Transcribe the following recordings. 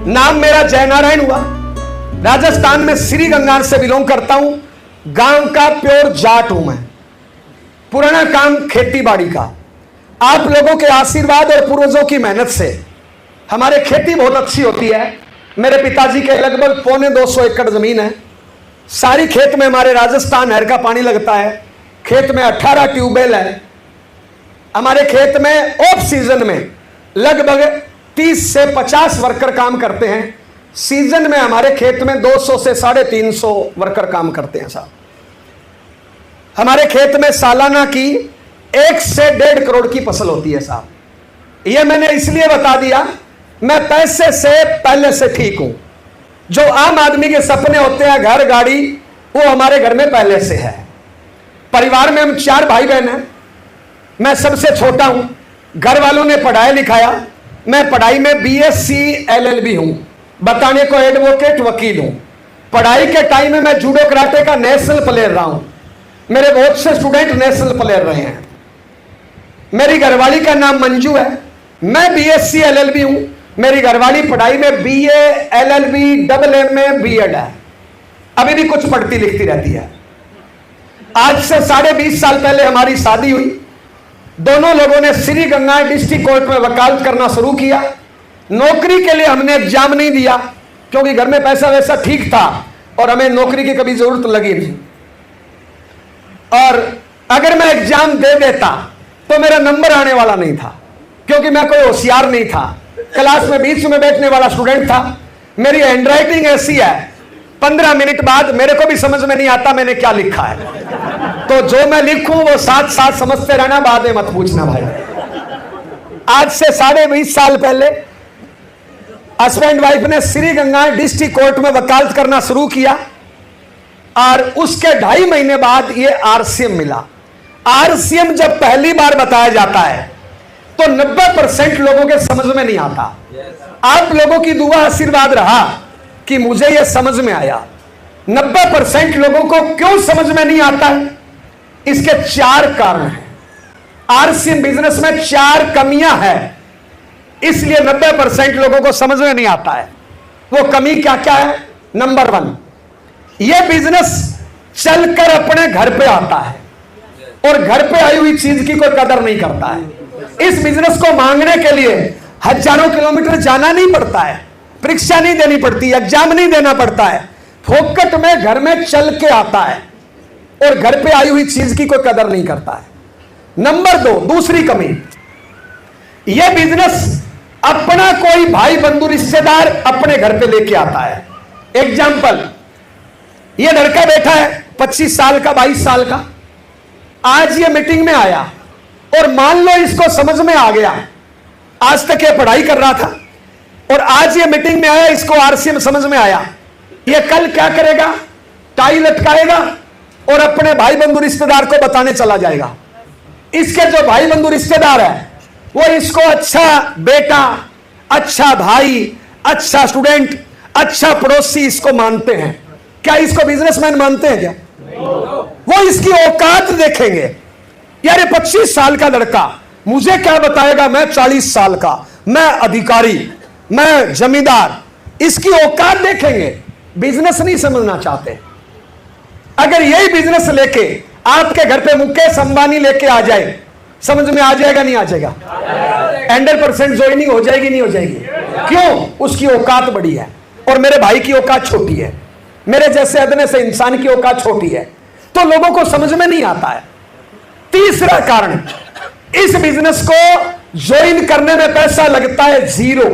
नाम मेरा जयनारायण हुआ। राजस्थान में श्रीगंगार से बिलोंग करता हूं। गांव का प्योर जाट हूं मैं। पुराना काम खेती बाड़ी का। आप लोगों के आशीर्वाद और पूर्वजों की मेहनत से हमारे खेती बहुत अच्छी होती है। मेरे पिताजी के लगभग 250 एकड़ जमीन है। सारी खेत में हमारे राजस्थान नहर का पानी लगता है। खेत में 18 ट्यूबवेल है। हमारे खेत में ऑफ सीजन में लगभग 30 से 50 वर्कर काम करते हैं। सीजन में हमारे खेत में 200 से 350 वर्कर काम करते हैं साहब। हमारे खेत में सालाना की 1 से 1.5 करोड़ की फसल होती है साहब। यह मैंने इसलिए बता दिया, मैं पैसे से पहले से ठीक हूं। जो आम आदमी के सपने होते हैं घर गाड़ी, वो हमारे घर में पहले से है। परिवार में हम 4 भाई बहन हैं। मैं सबसे छोटा हूं। घर वालों ने पढ़ाया लिखाया। मैं पढ़ाई में BSc LLB हूं। बताने को एडवोकेट वकील हूं। पढ़ाई के टाइम में मैं जूडो कराटे का नेशनल प्लेयर रहा हूं। मेरे बहुत से स्टूडेंट नेशनल प्लेयर रहे हैं। मेरी घरवाली का नाम मंजू है। मैं BSc LLB हूं। मेरी घरवाली पढ़ाई में BA LLB MA B.Ed है। अभी भी कुछ पढ़ती लिखती रहती है। आज से 20.5 साल पहले हमारी शादी हुई। दोनों लोगों ने श्रीगंगा डिस्ट्रिक्ट कोर्ट में वकालत करना शुरू किया। नौकरी के लिए हमने एग्जाम नहीं दिया क्योंकि घर में पैसा वैसा ठीक था और हमें नौकरी की कभी जरूरत लगी नहीं। और अगर मैं एग्जाम दे देता तो मेरा नंबर आने वाला नहीं था क्योंकि मैं कोई होशियार नहीं था। क्लास में बीच में बैठने वाला स्टूडेंट था। मेरी हैंडराइटिंग ऐसी है, 15 मिनट बाद मेरे को भी समझ में नहीं आता मैंने क्या लिखा है। तो जो मैं लिखूं वो साथ साथ समझते रहना, बाद में मत पूछना भाई। आज से 20.5 साल पहले हस्बैंड वाइफ ने श्रीगंगा डिस्ट्रिक्ट कोर्ट में वकालत करना शुरू किया और उसके 2.5 महीने बाद ये RCM मिला। RCM जब पहली बार बताया जाता है तो 90% लोगों के समझ में नहीं आता। आप लोगों की दुआ आशीर्वाद रहा कि मुझे यह समझ में आया। 90% लोगों को क्यों समझ में नहीं आता है? इसके 4 कारण हैं। RCM बिजनेस में 4 कमियां हैं, इसलिए 90% लोगों को समझ में नहीं आता है। वो कमी क्या क्या है? नंबर 1, यह बिजनेस चलकर अपने घर पे आता है और घर पे आई हुई चीज की कोई कदर नहीं करता है। इस बिजनेस को मांगने के लिए हजारों किलोमीटर जाना नहीं पड़ता है, परीक्षा नहीं देनी पड़ती, एग्जाम नहीं देना पड़ता है। फोकट में घर में चल के आता है और घर पे आई हुई चीज की कोई कदर नहीं करता है। नंबर 2, दूसरी कमी, यह बिजनेस अपना कोई भाई बंधु रिश्तेदार अपने घर पे लेके आता है। एग्जाम्पल, यह लड़का बैठा है 25 साल का, 22 साल का। आज ये मीटिंग में आया और मान लो इसको समझ में आ गया, आज तक ये पढ़ाई कर रहा था और आज ये मीटिंग में आया, इसको RCM समझ में आया। ये कल क्या करेगा? टाई लटकाएगा और अपने भाई बंधु रिश्तेदार को बताने चला जाएगा। इसके जो भाई बंधु रिश्तेदार है वो इसको अच्छा बेटा, अच्छा भाई, अच्छा स्टूडेंट, अच्छा पड़ोसी इसको मानते हैं। क्या इसको बिजनेसमैन मानते हैं क्या? वो इसकी औकात देखेंगे। यार ये 25 साल का लड़का मुझे क्या बताएगा? मैं 40 साल का, मैं अधिकारी, मैं जमींदार। इसकी औकात देखेंगे, बिजनेस नहीं समझना चाहते। अगर यही बिजनेस लेके आपके घर पे मुकेश अंबानी लेके आ जाए, समझ में आ जाएगा नहीं आ जाएगा? 100% ज्वाइनिंग हो जाएगी नहीं हो जाएगी? क्यों? उसकी औकात बड़ी है और मेरे भाई की औकात छोटी है, मेरे जैसे अदने से इंसान की औकात छोटी है, तो लोगों को समझ में नहीं आता है। तीसरा कारण, इस बिजनेस को ज्वाइन करने में पैसा लगता है 0।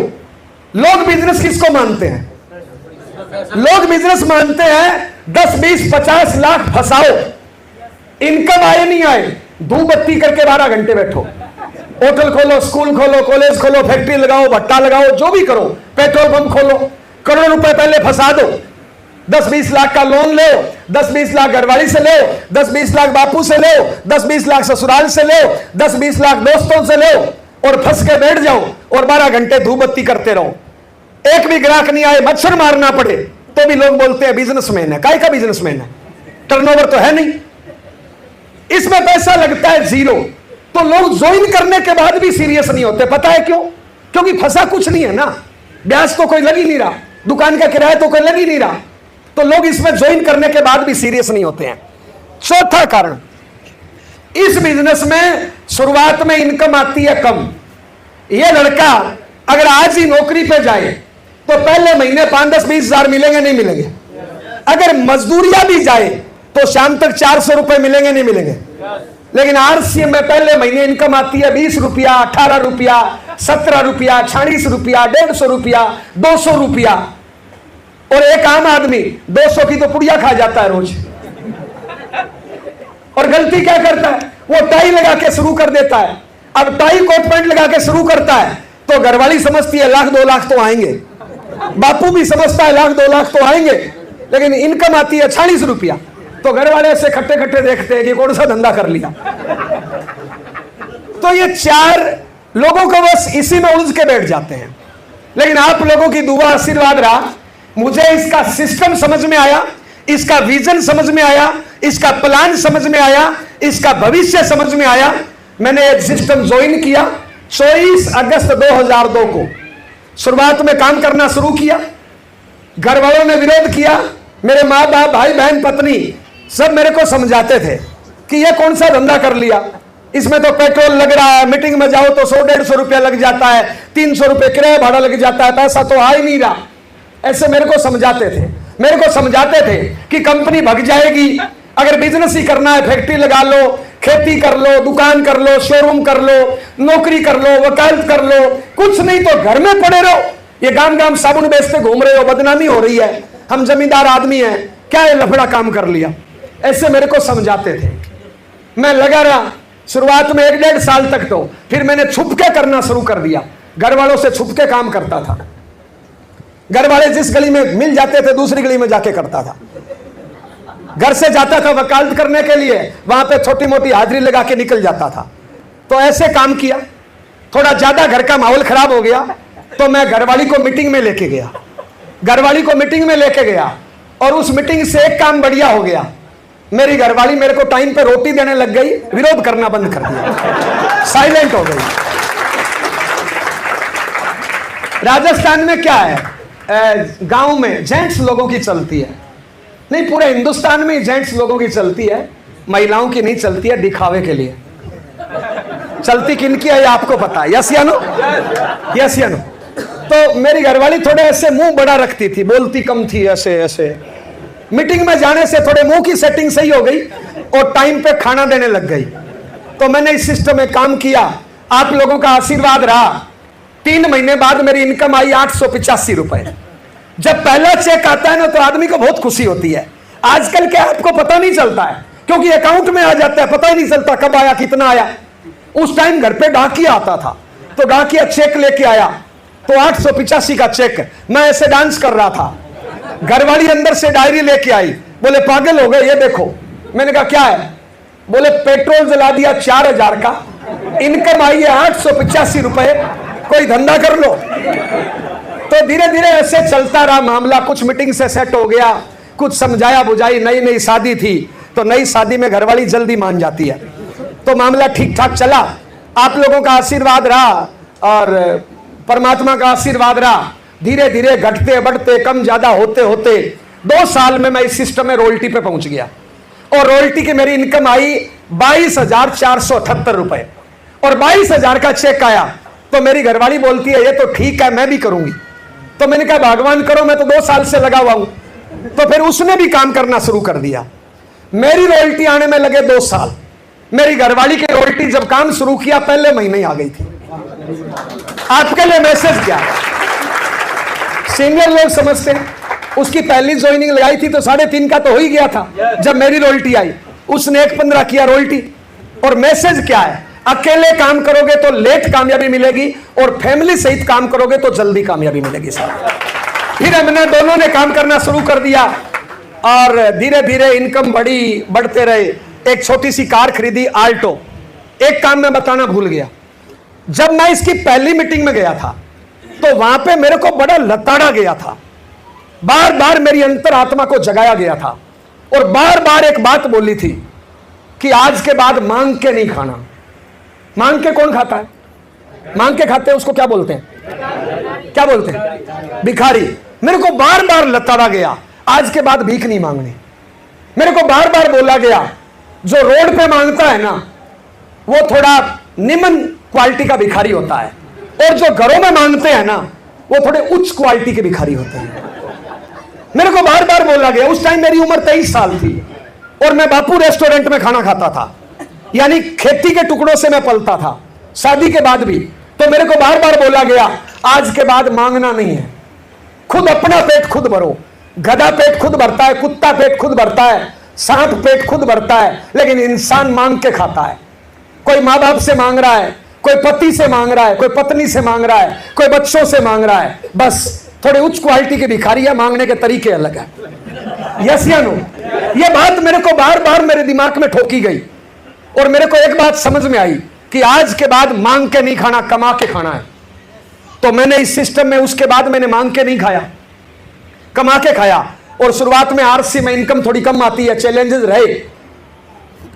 लोग बिजनेस किसको मानते हैं? लोग बिजनेस मानते हैं 10, 20, 50 लाख फंसाओ, इनकम आए नहीं आए, धूप बत्ती करके 12 घंटे बैठो, होटल खोलो, स्कूल खोलो, कॉलेज खोलो, फैक्ट्री लगाओ, भट्टा लगाओ, जो भी करो, पेट्रोल पंप खोलो, करोड़ों रुपए पहले फंसा दो, 10-20 लाख का लोन लो, 10-20 लाख घरवाली से लो, 10-20 लाख बापू से लो, 10-20 लाख ससुराल से लो, 10-20 लाख दोस्तों से लो और फंस के बैठ जाओ और 12 घंटे धूप बत्ती करते रहो। एक भी ग्राहक नहीं आए, मच्छर मारना पड़े, तो भी लोग बोलते हैं बिजनेसमैन है। काय का बिजनेसमैन है? टर्नओवर तो है नहीं। इसमें पैसा लगता है 0। तो लोग ज्वाइन करने के बाद भी सीरियस नहीं होते। पता है क्यों? क्योंकि फंसा कुछ नहीं है ना। ब्याज तो कोई लग ही नहीं रहा, दुकान का किराया तो कोई लग ही नहीं रहा, तो लोग इसमें ज्वाइन करने के बाद भी सीरियस नहीं होते हैं। चौथा कारण, इस बिजनेस में शुरुआत में इनकम आती है कम। ये लड़का अगर आज ही नौकरी पे जाए तो पहले महीने 5, 10, 20 हजार मिलेंगे, नहीं मिलेंगे। अगर मजदूरिया भी जाए तो शाम तक 400 रुपए मिलेंगे, नहीं मिलेंगे। लेकिन आरसीएम में पहले महीने इनकम आती है 20 रुपया, 18 रुपया, 17 रुपया, 46 रुपया, 150 रुपया, 200 रुपया। और एक आम आदमी 200 की तो पुड़िया खा जाता है रोज। और गलती क्या करता है, वो टाई लगा के शुरू कर देता है। अब टाई कोट पैंट लगा के शुरू करता है तो घरवाली समझती है 1 लाख 2 लाख तो आएंगे, बापू भी समझता है 1 लाख 2 लाख तो आएंगे, लेकिन इनकम आती है 46 रुपया। तो घर वाले ऐसे खट्टे खट्टे देखते हैं कि कौन सा धंधा कर लिया। तो ये 4 लोगों को बस इसी में उलझ के बैठ जाते हैं। लेकिन आप लोगों की दुआ आशीर्वाद रहा, मुझे इसका सिस्टम समझ में आया, इसका विजन समझ में आया, इसका प्लान समझ में आया, इसका भविष्य समझ में आया। मैंने एक सिस्टम ज्वाइन किया 24 अगस्त 2002 को। शुरुआत में काम करना शुरू किया, घर वालों ने विरोध किया, मेरे माँ बाप, भाई बहन, पत्नी सब मेरे को समझाते थे कि ये कौन सा धंधा कर लिया, इसमें तो पेट्रोल लग रहा है, मीटिंग में जाओ तो 100-150 रुपया लग जाता है, 300 रुपये किराया भाड़ा लग जाता है, पैसा तो आ ही नहीं रहा। ऐसे मेरे को समझाते थे कि कंपनी भग जाएगी, अगर बिजनेस ही करना है फैक्ट्री लगा लो, खेती कर लो, दुकान कर लो, शोरूम कर लो, नौकरी कर लो, वकालत कर लो, कुछ नहीं तो घर में पड़े रहो। ये गांव गांव साबुन बेचते घूम रहे हो, बदनामी हो रही है, हम जमींदार आदमी हैं, क्या ये लफड़ा काम कर लिया। ऐसे मेरे को समझाते थे। मैं लगा रहा शुरुआत में 1-1.5 साल तक, तो फिर मैंने छुप के करना शुरू कर दिया। घर वालों से छुप के काम करता था। घर वाले जिस गली में मिल जाते थे दूसरी गली में जाके करता था। घर से जाता था वकालत करने के लिए, वहां पे छोटी मोटी हाजिरी लगा के निकल जाता था। तो ऐसे काम किया। थोड़ा ज्यादा घर का माहौल खराब हो गया तो मैं घरवाली को मीटिंग में लेके गया, और उस मीटिंग से एक काम बढ़िया हो गया। मेरी घरवाली मेरे को टाइम पे रोटी देने लग गई, विरोध करना बंद कर दिया, साइलेंट हो गई। राजस्थान में क्या है, गांव में जेंट्स लोगों की चलती है, नहीं पूरे हिंदुस्तान में जेंट्स लोगों की चलती है, महिलाओं की नहीं चलती है, दिखावे के लिए चलती। किनकी है आपको पता है, यस या नो? यस या नो? तो मेरी घरवाली थोड़े ऐसे मुंह बड़ा रखती थी, बोलती कम थी, ऐसे ऐसे। मीटिंग में जाने से थोड़े मुंह की सेटिंग सही हो गई और टाइम पे खाना देने लग गई। तो मैंने इस सिस्टम में काम किया, आप लोगों का आशीर्वाद रहा। 3 महीने बाद मेरी इनकम आई 885 रुपए। जब पहला चेक आता है ना तो आदमी को बहुत खुशी होती है। आजकल क्या आपको पता नहीं चलता है, क्योंकि अकाउंट में आ जाता है, पता ही नहीं चलता कब आया, कितना आया। उस टाइम घर पे डाकिया आता था, तो डाकिया चेक लेके आया, तो 885 का चेक। मैं ऐसे डांस कर रहा था, घरवाली अंदर से डायरी लेके आई, बोले पागल हो गए, ये देखो। मैंने कहा क्या है? बोले पेट्रोल जला दिया 4000 का, इनकम आई है 885 रुपए, कोई धंधा कर लो। तो धीरे धीरे ऐसे चलता रहा मामला। कुछ मीटिंग से सेट हो गया, कुछ समझाया बुझाई, नई शादी थी, तो नई शादी में घरवाली जल्दी मान जाती है, तो मामला ठीक ठाक चला। आप लोगों का आशीर्वाद रहा और परमात्मा का आशीर्वाद रहा। धीरे धीरे घटते बढ़ते कम ज्यादा होते होते 2 साल में मैं इस सिस्टम में रॉयल्टी पे पहुंच गया, और रॉयल्टी की मेरी इनकम आई 22,478 रुपए, और 22,000 का चेक आया। तो मेरी घरवाली बोलती है ये तो ठीक है, मैं भी करूंगी। तो मैंने कहा भगवान करो, मैं तो 2 साल से लगा हुआ हूं। तो फिर उसने भी काम करना शुरू कर दिया। मेरी रॉयल्टी आने में लगे 2 साल। मेरी घरवाली की रॉयल्टी जब काम शुरू किया पहले महीने ही आ गई थी। आपके लिए मैसेज क्या, सीनियर लोग समझते हैं, उसकी पहली ज्वाइनिंग लगाई थी तो 3.5 का तो हो ही गया था। जब मेरी रॉयल्टी आई उसने 1.15 किया रॉयल्टी। और मैसेज क्या है, अकेले काम करोगे तो लेट कामयाबी मिलेगी, और फैमिली सहित काम करोगे तो जल्दी कामयाबी मिलेगी साहब। फिर हमने दोनों ने काम करना शुरू कर दिया, और धीरे धीरे इनकम बढ़ते रहे। एक छोटी सी कार खरीदी, आल्टो। एक काम मैं बताना भूल गया, जब मैं इसकी पहली मीटिंग में गया था तो वहां पे मेरे को बड़ा लताड़ा गया था। बार बार मेरी अंतरात्मा को जगाया गया था, और बार बार एक बात बोली थी कि आज के बाद मांग के नहीं खाना। मांग के कौन खाता है? मांग के खाते हैं उसको क्या बोलते हैं? क्या बोलते हैं, भिखारी। मेरे को बार बार लताड़ा गया, आज के बाद भीख नहीं मांगनी। मेरे को बार बार बोला गया, जो रोड पे मांगता है ना वो थोड़ा निम्न क्वालिटी का भिखारी होता है, और जो घरों में मांगते हैं ना वो थोड़े उच्च क्वालिटी के भिखारी होते हैं। मेरे को बार बार बोला गया। उस टाइम मेरी उम्र 23 साल थी और मैं बापू रेस्टोरेंट में खाना खाता था, यानी खेती के टुकड़ों से मैं पलता था, शादी के बाद भी। तो मेरे को बार बार बोला गया, आज के बाद मांगना नहीं है, खुद अपना पेट खुद भरो। गधा पेट खुद भरता है, कुत्ता पेट खुद भरता है, सांप पेट खुद भरता है, लेकिन इंसान मांग के खाता है। कोई माँ बाप से मांग रहा है, कोई पति से मांग रहा है, कोई पत्नी से मांग रहा है, कोई बच्चों से मांग रहा है। बस थोड़े उच्च क्वालिटी के भिखारी है, मांगने के तरीके अलग है। यस या नो? ये बात मेरे को बार बार मेरे दिमाग में ठोकी गई और मेरे को एक बात समझ में आई कि आज के बाद मांग के नहीं खाना, कमा के खाना है। तो मैंने इस सिस्टम में उसके बाद मैंने मांग के नहीं खाया, कमा के खाया। और शुरुआत में आरसी में इनकम थोड़ी कम आती है, चैलेंजेस रहे,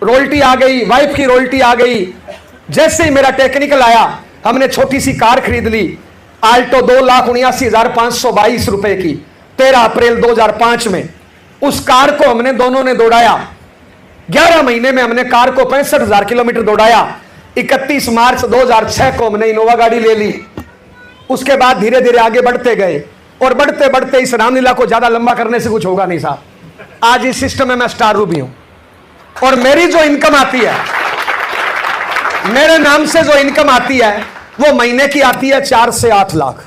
रॉयल्टी आ गई, वाइफ की रॉयल्टी आ गई। जैसे ही मेरा टेक्निकल आया, हमने छोटी सी कार खरीद ली, आल्टो 2,79,522 रुपए की, 13 अप्रैल 2005 में। उस कार को हमने दोनों ने दौड़ाया, 11 महीने में हमने कार को 65,000 किलोमीटर दौड़ाया। 31 मार्च 2006 को हमने इनोवा गाड़ी ले ली। उसके बाद धीरे धीरे आगे बढ़ते गए और बढ़ते बढ़ते इस रामलीला को ज्यादा लंबा करने से कुछ होगा नहीं साहब। आज इस सिस्टम में मैं स्टार रूबी हूं और मेरी जो इनकम आती है, मेरे नाम से जो इनकम आती है वो महीने की आती है 4 से 8 लाख।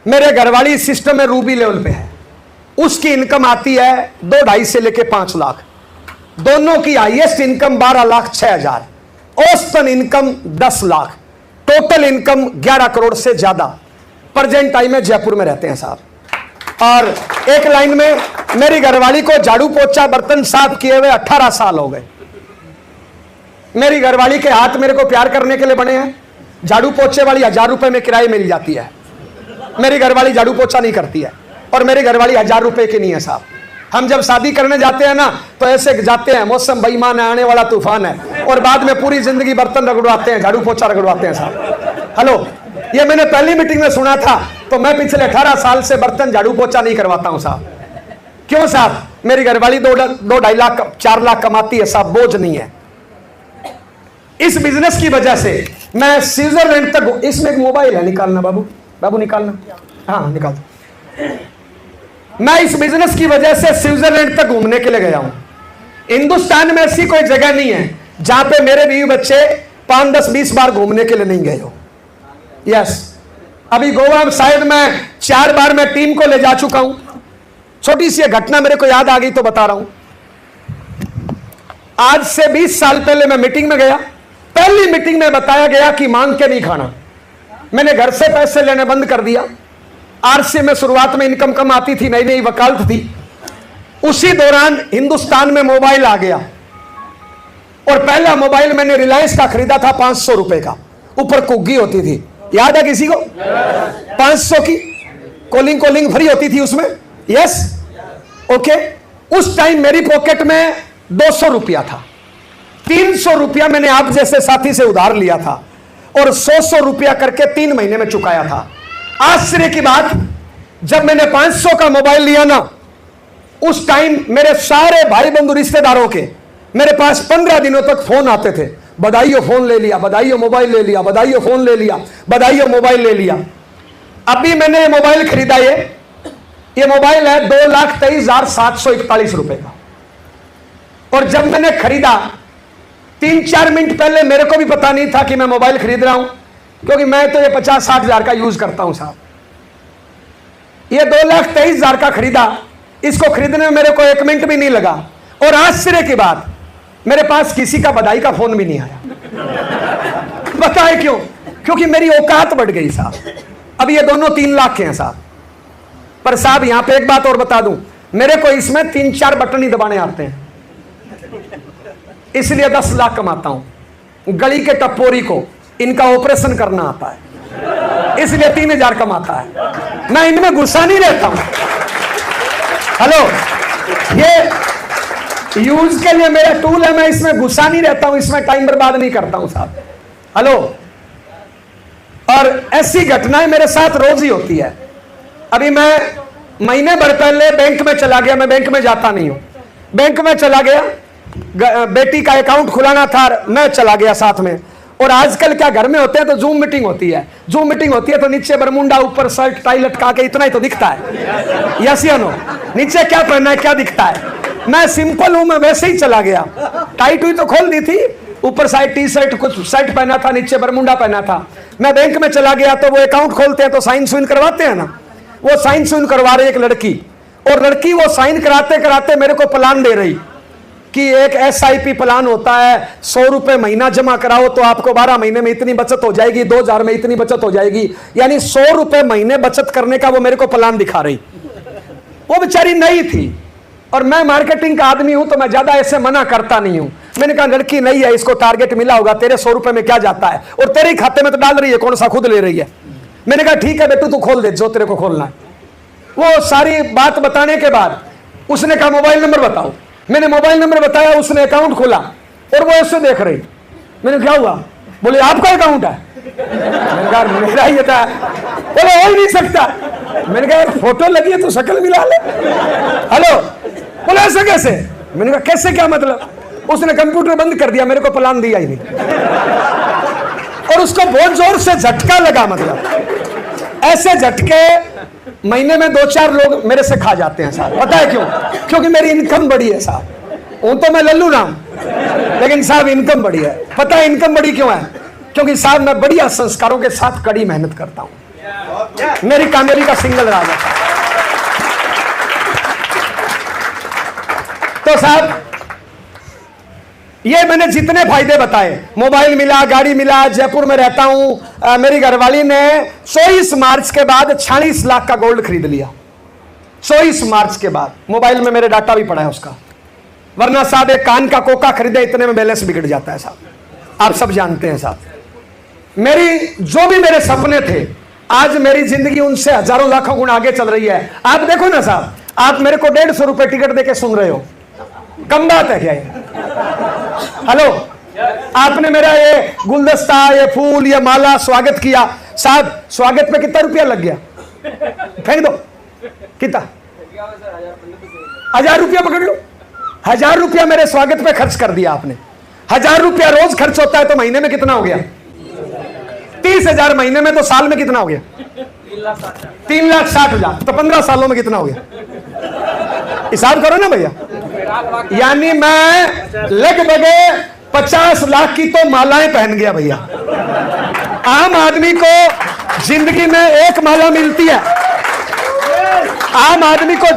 मेरे घरवाली इस सिस्टम में रूबी लेवल पे है, उसकी इनकम आती है 2-2.5 से लेके 5 लाख। दोनों की हाईएस्ट इनकम 12,06,000, औसतन income 10 lakh, total income 11 crore से ज्यादा। प्रेजेंट टाइम में जयपुर में रहते हैं साहब। और एक लाइन में मेरी घरवाली को झाड़ू पोछा बर्तन साफ किए हुए 18 साल हो गए। मेरी घरवाली के हाथ मेरे को प्यार करने के लिए बने हैं। झाड़ू पोछे वाली 1000 रुपए में किराए मिल जाती है, मेरी घरवाली झाड़ू पोछा नहीं करती है। और मेरी घरवाली 1000 रुपए की नहीं है साहब। हम जब शादी करने जाते हैं ना तो ऐसे जाते हैं, मौसम बेईमान है, आने वाला तूफान है, और बाद में पूरी जिंदगी बर्तन रगड़वाते हैं, झाड़ू पोछा रगड़वाते हैं साहब। हेलो, ये मैंने पहली मीटिंग में सुना था, तो मैं पिछले 18 साल से बर्तन झाड़ू पोछा नहीं करवाता हूं साहब। क्यों साहब? मेरी घरवाली 2-2.5 लाख 4 लाख कमाती है साहब, बोझ नहीं है। इस बिजनेस की वजह से मैं स्विट्जरलैंड तक, इसमें एक मोबाइल है, निकालना बाबू, बाबू निकालना, हाँ निकाल। मैं इस बिजनेस की वजह से स्विट्जरलैंड तक घूमने के लिए गया हूं। हिंदुस्तान में ऐसी कोई जगह नहीं है जहां पे मेरे बीवी बच्चे 5, 10, 20 बार घूमने के लिए नहीं गए हो। यस, अभी गोवा में शायद मैं 4 बार मैं टीम को ले जा चुका हूं। छोटी सी घटना मेरे को याद आ गई तो बता रहा हूं। आज से 20 साल पहले मैं मीटिंग में गया। पहली मीटिंग में बताया गया कि मांग के नहीं खाना। मैंने घर से पैसे लेने बंद कर दिया। आरसी में शुरुआत में इनकम कम आती थी, नई नई वकालत थी। उसी दौरान हिंदुस्तान में मोबाइल आ गया और पहला मोबाइल मैंने रिलायंस का खरीदा था 500 रुपए का, ऊपर कुग्गी होती थी, याद है किसी को? 500 की कॉलिंग फ्री होती थी उसमें। Yes, okay. उस टाइम मेरी पॉकेट में 200 रुपया था। 300 रुपया मैंने आप जैसे साथी से उधार लिया था और 100 रुपया करके 3 महीने में चुकाया था। आश्चर्य की बात, जब मैंने 500 का मोबाइल लिया ना, उस टाइम मेरे सारे भाई बंधु रिश्तेदारों के मेरे पास 15 दिनों तक फोन आते थे। बधाइयो फोन ले लिया, बधाइयो मोबाइल ले लिया, बधाइयो फोन ले लिया, बधाइयो मोबाइल ले लिया। अभी मैंने ये मोबाइल खरीदा, ये मोबाइल है 2,23,741 रुपए का। और जब मैंने खरीदा 3-4 मिनट पहले मेरे को भी पता नहीं था कि मैं मोबाइल खरीद रहा हूं, क्योंकि मैं तो ये 50-60 हजार का यूज करता हूं साहब। ये 2,23,000 का खरीदा, इसको खरीदने में मेरे को 1 मिनट भी नहीं लगा। और आश्चर्य की बात, मेरे पास किसी का बधाई का फोन भी नहीं आया। बताए क्यों? क्योंकि मेरी औकात बढ़ गई साहब। अब ये दोनों 3 लाख के हैं साहब। पर साहब यहां पे एक बात और बता दूं, मेरे को इसमें 3-4 बटन ही दबाने आते हैं, इसलिए 10 लाख कमाता हूं। गली के टपोरी को इनका ऑपरेशन करना आता है, इसलिए 3,000 कमाता है। मैं इनमें गुस्सा नहीं रहता हूं। हेलो, ये यूज के लिए मेरा टूल है, मैं इसमें गुस्सा नहीं रहता हूं, इसमें टाइम बर्बाद नहीं करता हूं साहब। हेलो, और ऐसी घटनाएं मेरे साथ रोज ही होती है। अभी मैं महीने भर पहले बैंक में चला गया, मैं बैंक में जाता नहीं हूं, बैंक में चला गया, बेटी का अकाउंट खुलाना था, मैं चला गया साथ में। और आजकल क्या घर में होते हैं तो जूम मीटिंग होती है, जूम मीटिंग होती है तो नीचे बरमुंडा ऊपर शर्ट टाई लटका के इतना ही तो दिखता है, यस या नो? नीचे क्या पहनना है, क्या दिखता है? मैं सिंपल हूं, मैं वैसे ही चला गया, टाइट हुई तो खोल दी थी, ऊपर साइड टी शर्ट कुछ शर्ट पहना था, नीचे बरमुंडा पहना था। मैं बैंक में चला गया तो वो अकाउंट खोलते हैं तो साइन सुइन करवाते हैं ना, वो साइन सुइन करवा रही एक लड़की, और लड़की वो साइन कराते कराते मेरे को प्लान दे रही कि एक SIP प्लान होता है, 100 रुपए महीना जमा कराओ तो आपको 12 महीने में इतनी बचत हो जाएगी, 2000 में इतनी बचत हो जाएगी, यानी 100 रुपए महीने बचत करने का वो मेरे को प्लान दिखा रही। वो बेचारी नई थी और मैं मार्केटिंग का आदमी हूं तो मैं ज्यादा ऐसे मना करता नहीं हूं। मैंने कहा लड़की नहीं है, इसको टारगेट मिला होगा, तेरे 100 रुपए में क्या जाता है, और तेरे ही खाते में तो डाल रही है, कौन सा खुद ले रही है। मैंने कहा ठीक है बेटू तू खोल दे जो तेरे को खोलना है। वो सारी बात बताने के बाद उसने कहा मोबाइल नंबर बताओ, मैंने मोबाइल नंबर बताया, उसने अकाउंट खोला और वो ऐसे देख रही। मैंने क्या हुआ? बोले आपका अकाउंट है? मैंने कहा मेरा ही था। बोले हो ही नहीं सकता। मैंने कहा फोटो लगी है तो शक्ल मिला ले। हेलो, बोले ऐसे कैसे? मैंने कहा कैसे क्या मतलब? उसने कंप्यूटर बंद कर दिया, मेरे को प्लान दिया ही नहीं, और उसको बहुत जोर से झटका लगा। मतलब ऐसे झटके महीने में 2-4 लोग मेरे से खा जाते हैं साहब। पता है क्यों? क्योंकि मेरी इनकम बड़ी है साहब। हूं तो मैं लल्लू नाम, लेकिन साहब इनकम बड़ी है। पता है इनकम बड़ी क्यों है? क्योंकि साहब मैं बढ़िया संस्कारों के साथ कड़ी मेहनत करता हूं। मेरी कामयाबी का सिंगल राज है। तो साहब ये मैंने जितने फायदे बताए, मोबाइल मिला, गाड़ी मिला, जयपुर में रहता हूं, मेरी घरवाली ने 24 मार्च के बाद 46 लाख का गोल्ड खरीद लिया। 24 मार्च के बाद मोबाइल में मेरे डाटा भी पड़ा है उसका, वरना साहब एक कान का कोका खरीदे इतने में बैलेंस बिगड़ जाता है साहब, आप सब जानते हैं साहब। मेरी जो भी मेरे सपने थे, आज मेरी जिंदगी उनसे हजारों लाखों गुना आगे चल रही है। आप देखो ना साहब, आप मेरे को 150 रुपए टिकट देके सुन रहे हो, कम बात है क्या ये? हेलो, आपने मेरा ये गुलदस्ता, ये फूल, ये माला स्वागत किया साहब, स्वागत पे कितना रुपया लग गया? फेंक दो। कितना? 1000 रुपया पकड़ लो। 1000 रुपया मेरे स्वागत पे खर्च कर दिया आपने। 1000 रुपया रोज खर्च होता है तो महीने में कितना हो गया? 30,000 महीने में, तो साल में कितना हो गया? 3,60,000। तो 15 सालों में कितना हो गया? हिसाब करो ना भैया। यानी मैं लगभग 50 लाख की तो मालाएं पहन गया भैया। आम आदमी को जिंदगी में एक माला मिलती है, आम आदमी को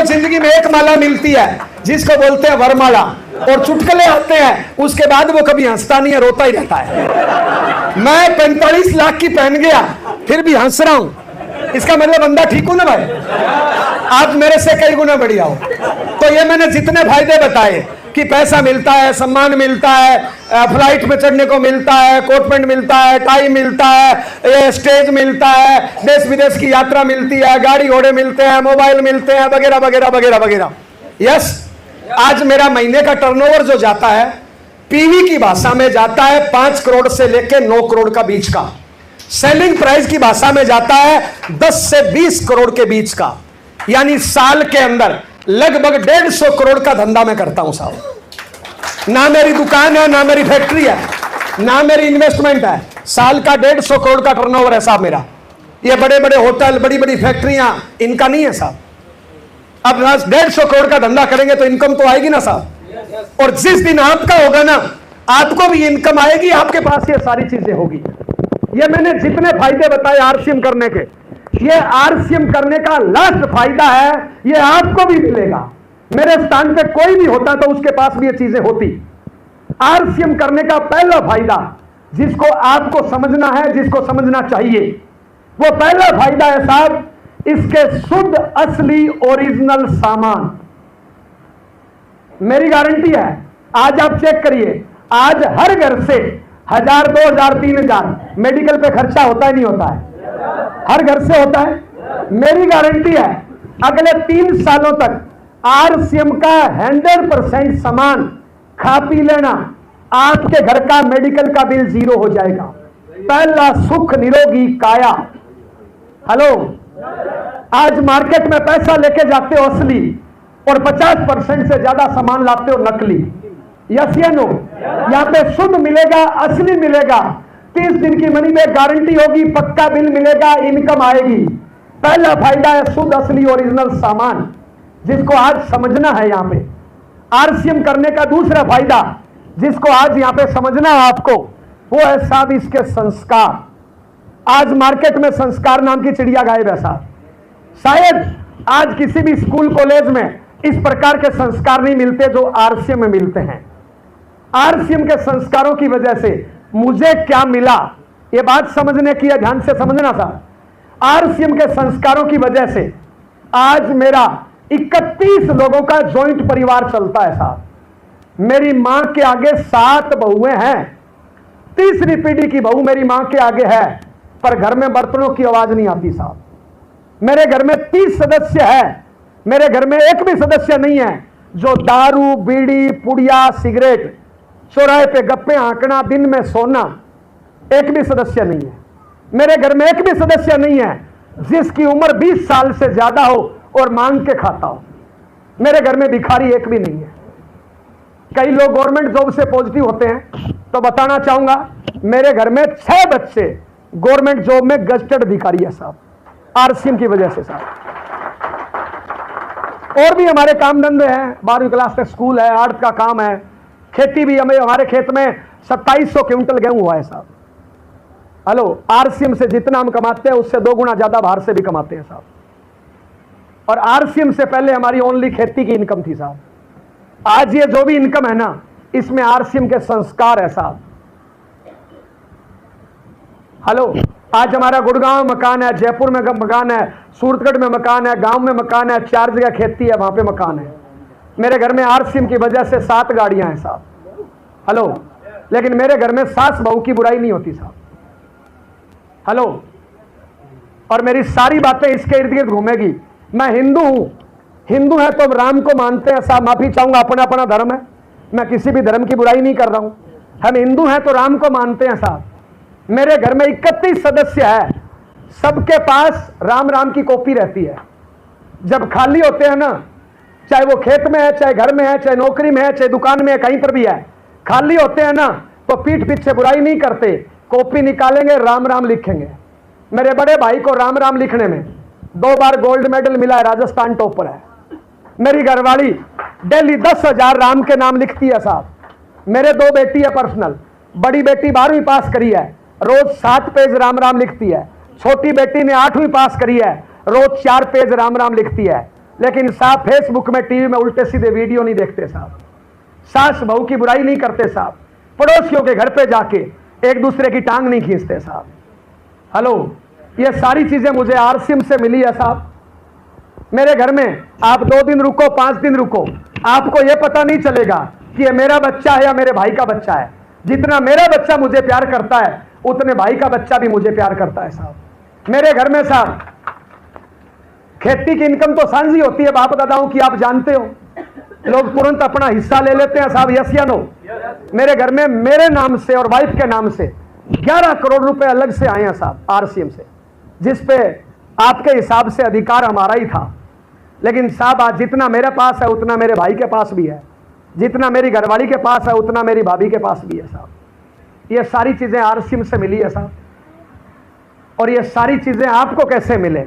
जिंदगी में एक माला मिलती है जिसको बोलते हैं वरमाला, और चुटकुले आते हैं, उसके बाद वो कभी हंसता नहीं है, रोता ही रहता है। मैं 45 लाख की पहन गया फिर भी हंस रहा हूं, इसका मतलब बंदा ठीक हूं ना भाई? आप मेरे से कई गुना बढ़िया हो। तो ये मैंने जितने फायदे बताए कि पैसा मिलता है, सम्मान मिलता है, फ्लाइट में चढ़ने को मिलता है, कोट पैंट मिलता है, टाई मिलता है, ये स्टेज मिलता है, देश विदेश की यात्रा मिलती है, गाड़ी घोड़े मिलते हैं, मोबाइल मिलते हैं, वगैरह वगैरह वगैरह वगैरह। यस, आज मेरा महीने का टर्नओवर जो जाता है, पीवी की भाषा में जाता है 5 करोड़ से लेकर 9 करोड़ का बीच का। सेलिंग प्राइस की भाषा में जाता है 10 से 20 करोड़ के बीच का। यानी साल के अंदर लगभग 150 करोड़ का धंधा मैं करता हूं साहब। ना मेरी दुकान है, ना मेरी फैक्ट्री है, ना मेरी इन्वेस्टमेंट है। साल का 150 करोड़ का टर्नओवर है साहब मेरा। ये बड़े बड़े होटल, बड़ी बड़ी फैक्ट्रियां, इनका नहीं है साहब। अब 150 करोड़ का धंधा करेंगे तो इनकम तो आएगी ना साहब। और जिस दिन आपका होगा ना, आपको भी इनकम आएगी, आपके पास ये सारी चीजें होगी। ये मैंने जितने फायदे बताए आरसीएम करने के, ये आरसीएम करने का लास्ट फायदा है, ये आपको भी मिलेगा। मेरे स्थान पे कोई भी होता तो उसके पास भी ये चीजें होती। आरसीएम करने का पहला फायदा, जिसको आपको समझना है, जिसको समझना चाहिए, वो पहला फायदा है साहब, इसके शुद्ध असली ओरिजिनल सामान। मेरी गारंटी है, आज आप चेक करिए, आज हर घर से 1000, 2000, 3000 मेडिकल पे खर्चा होता है नहीं होता है? हर घर से होता है। मेरी गारंटी है अगले 3 सालों तक आरसीएम का 100% सामान खा पी लेना, आपके घर का मेडिकल का बिल 0 हो जाएगा। पहला सुख निरोगी काया। हेलो, आज मार्केट में पैसा लेके जाते हो असली और 50% से ज्यादा सामान लाते हो नकली। यस या नो? यहाँ पे शुद्ध मिलेगा, असली मिलेगा, 30 दिन की मनी में गारंटी होगी, पक्का बिल मिलेगा, इनकम आएगी। पहला फायदा है शुद्ध असली ओरिजिनल सामान, जिसको आज समझना है। यहाँ पे आरसीएम करने का दूसरा फायदा जिसको आज यहाँ पे समझना है आपको, वो है साहब इसके संस्कार। आज मार्केट में संस्कार नाम की चिड़िया गायब है साहब। शायद आज किसी भी स्कूल कॉलेज में इस प्रकार के संस्कार नहीं मिलते जो आरसीएम में मिलते हैं। आरसीएम के संस्कारों की वजह से मुझे क्या मिला, यह बात समझने की है, ध्यान से समझना साहब। आरसीएम के संस्कारों की वजह से आज मेरा 31 लोगों का जॉइंट परिवार चलता है साहब। मेरी मां के आगे 7 बहुएं हैं, तीसरी पीढ़ी की बहू मेरी मां के आगे है, पर घर में बर्तनों की आवाज नहीं आती साहब। मेरे घर में 30 सदस्य है, मेरे घर में एक भी सदस्य नहीं है जो दारू, बीड़ी, पुड़िया, सिगरेट, चौराहे पे गप्पे हाँकना, दिन में सोना, एक भी सदस्य नहीं है। मेरे घर में एक भी सदस्य नहीं है जिसकी उम्र 20 साल से ज्यादा हो और मांग के खाता हो। मेरे घर में भिखारी एक भी नहीं है। कई लोग गवर्नमेंट जॉब से पॉजिटिव होते हैं, तो बताना चाहूंगा मेरे घर में 6 बच्चे गवर्नमेंट जॉब में गजटेड भिखारी है साहब, आरसीएम की वजह से साहब। और भी हमारे काम धंधे हैं, 12वीं क्लास तक स्कूल है, आर्ट का काम है, खेती भी हमें, हमारे खेत में 2700 क्विंटल गेहूं हुआ है साहब। हेलो, आरसीएम से जितना हम कमाते हैं उससे 2 गुना ज्यादा बाहर से भी कमाते हैं साहब। और आरसीएम से पहले हमारी ओनली खेती की इनकम थी साहब। आज ये जो भी इनकम है ना, इसमें आरसीएम के संस्कार है साहब। हेलो, आज हमारा गुड़गांव में मकान है, जयपुर में मकान है, सूरतगढ़ में मकान है, गांव में मकान है, 4 जगह खेती है, वहां पे मकान है। मेरे घर में आरसीएम की वजह से 7 गाड़ियां हैं साहब। हेलो, लेकिन मेरे घर में सास बहू की बुराई नहीं होती साहब। हेलो, और मेरी सारी बातें इसके इर्द गिर्द घूमेगी। मैं हिंदू हूं, हिंदू है तो राम को मानते हैं साहब, माफी चाहूंगा, अपना अपना धर्म है, मैं किसी भी धर्म की बुराई नहीं कर रहा हूं। हम हिंदू हैं तो राम को मानते हैं साहब। मेरे घर में 31 सदस्य है, सबके पास राम राम की कॉपी रहती है। जब खाली होते हैं ना, चाहे वो खेत में है, चाहे घर में है, चाहे नौकरी में है, चाहे दुकान में है, कहीं पर भी है, खाली होते हैं ना, तो पीठ पीछे बुराई नहीं करते, कॉपी निकालेंगे, राम राम लिखेंगे। मेरे बड़े भाई को राम राम लिखने में 2 बार गोल्ड मेडल मिला है, राजस्थान टॉपर है। मेरी घरवाली डेली 10,000 राम के नाम लिखती है साहब। मेरे 2 बेटी है पर्सनल, बड़ी बेटी 12वीं पास करी है, रोज 7 पेज राम राम लिखती है। छोटी बेटी ने 8वीं पास करी है, रोज 4 पेज राम राम लिखती है। लेकिन साहब फेसबुक में, टीवी में उल्टे सीधे वीडियो नहीं देखते साहब, सास बहू की बुराई नहीं करते साहब, पड़ोसियों के घर पे जाके एक दूसरे की टांग नहीं खींचते साहब। हेलो, ये सारी चीजें मुझे आरसीएम से मिली है साहब। मेरे घर में आप 2 दिन रुको, 5 दिन रुको, आपको यह पता नहीं चलेगा कि ये मेरा बच्चा है या मेरे भाई का बच्चा है। जितना मेरा बच्चा मुझे प्यार करता है, उतने भाई का बच्चा भी मुझे प्यार करता है साहब। मेरे घर में साहब खेती की इनकम तो सांझी होती है बाप दादाओं की, आप जानते हो, लोग तुरंत अपना हिस्सा ले लेते हैं साहब। यस या नो? मेरे घर में मेरे नाम से और वाइफ के नाम से 11 करोड़ रुपए अलग से आए हैं साहब आरसीएम से, जिसपे आपके हिसाब से अधिकार हमारा ही था। लेकिन साहब आज जितना मेरे पास है उतना मेरे भाई के पास भी है, जितना मेरी घरवाली के पास है उतना मेरी भाभी के पास भी है साहब। ये सारी चीजें आरसीएम से मिली है साहब। और ये सारी चीजें आपको कैसे मिले,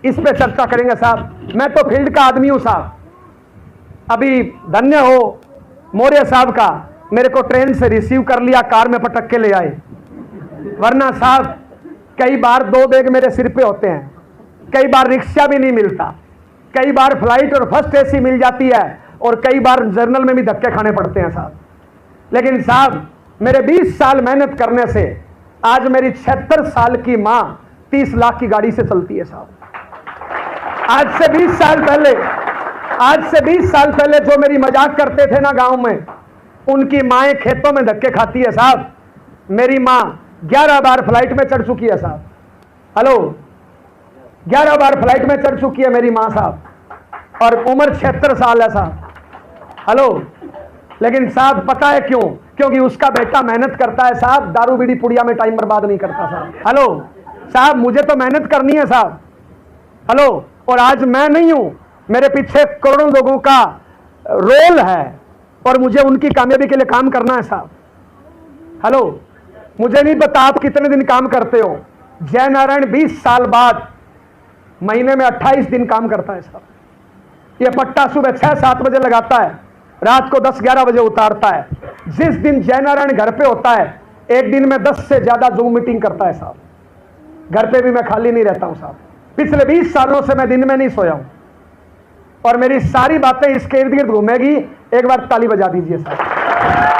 इस पे चर्चा करेंगे साहब। मैं तो फील्ड का आदमी हूं साहब। अभी धन्य हो मौर्य साहब का, मेरे को ट्रेन से रिसीव कर लिया, कार में पटक के ले आए। वरना साहब कई बार 2 बैग मेरे सिर पे होते हैं, कई बार रिक्शा भी नहीं मिलता, कई बार फ्लाइट और फर्स्ट एसी मिल जाती है, और कई बार जर्नल में भी धक्के खाने पड़ते हैं साहब। लेकिन साहब मेरे 20 साल मेहनत करने से आज मेरी 76 साल की मां 30 लाख की गाड़ी से चलती है साहब। आज से 20 साल पहले जो मेरी मजाक करते थे ना गांव में, उनकी माएं खेतों में धक्के खाती है साहब। मेरी मां 11 बार फ्लाइट में चढ़ चुकी है साहब। हेलो, 11 बार फ्लाइट में चढ़ चुकी है मेरी मां साहब, और उम्र 76 साल है साहब। हेलो, लेकिन साहब पता है क्यों? क्योंकि उसका बेटा मेहनत करता है साहब, दारू बीड़ी पुड़िया में टाइम बर्बाद नहीं करता साहब। हेलो साहब, मुझे तो मेहनत करनी है साहब। हेलो, और आज मैं नहीं हूं, मेरे पीछे करोड़ों लोगों का रोल है और मुझे उनकी कामयाबी के लिए काम करना है साहब। हेलो, मुझे नहीं पता आप कितने दिन काम करते हो। जय नारायण 20 साल बाद महीने में 28 दिन काम करता है साहब। ये पट्टा सुबह 6-7 बजे लगाता है, रात को 10-11 बजे उतारता है। जिस दिन जय नारायण घर पे होता है, एक दिन में 10 से ज्यादा जूम मीटिंग करता है साहब। घर पे भी मैं खाली नहीं रहता हूं साहब। पिछले 20 सालों से मैं दिन में नहीं सोया हूं और मेरी सारी बातें इसके इर्द गिर्द घूमेगी। एक बार ताली बजा दीजिए साहब।